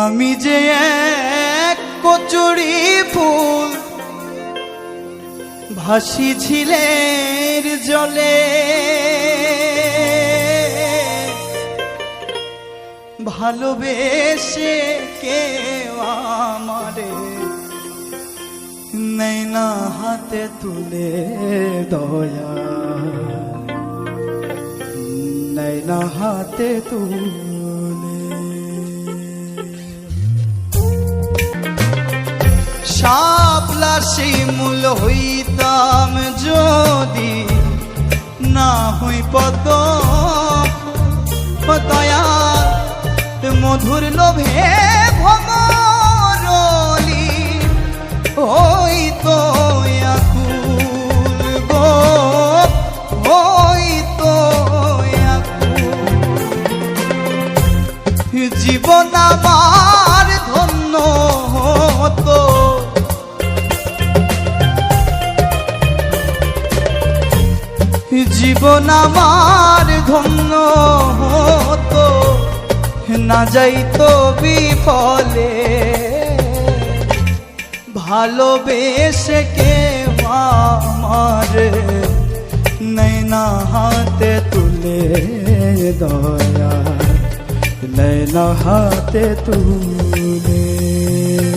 আমি যে এক কচুরি ফুল ভাসি ঝিলের জলে, ভালোবেসে কেউ আমারে নেই না হাতে তুলে, দয়া নেই না হাতে তুলে। শাপলা শিমুল হইতাম যদি, না হই পদ্ম দয়া মধুর লোভে ভমরলি ওই তো আকুল গো, ওই তো আকুল। জীবন আমার ধন্য হতো, জীবন আমার ধন্য হতো, না যাইতো বিফলে ভালোবেসে কেউ আমার নেই না হাতে তুলে, দয়া নেই না হাতে তুলে।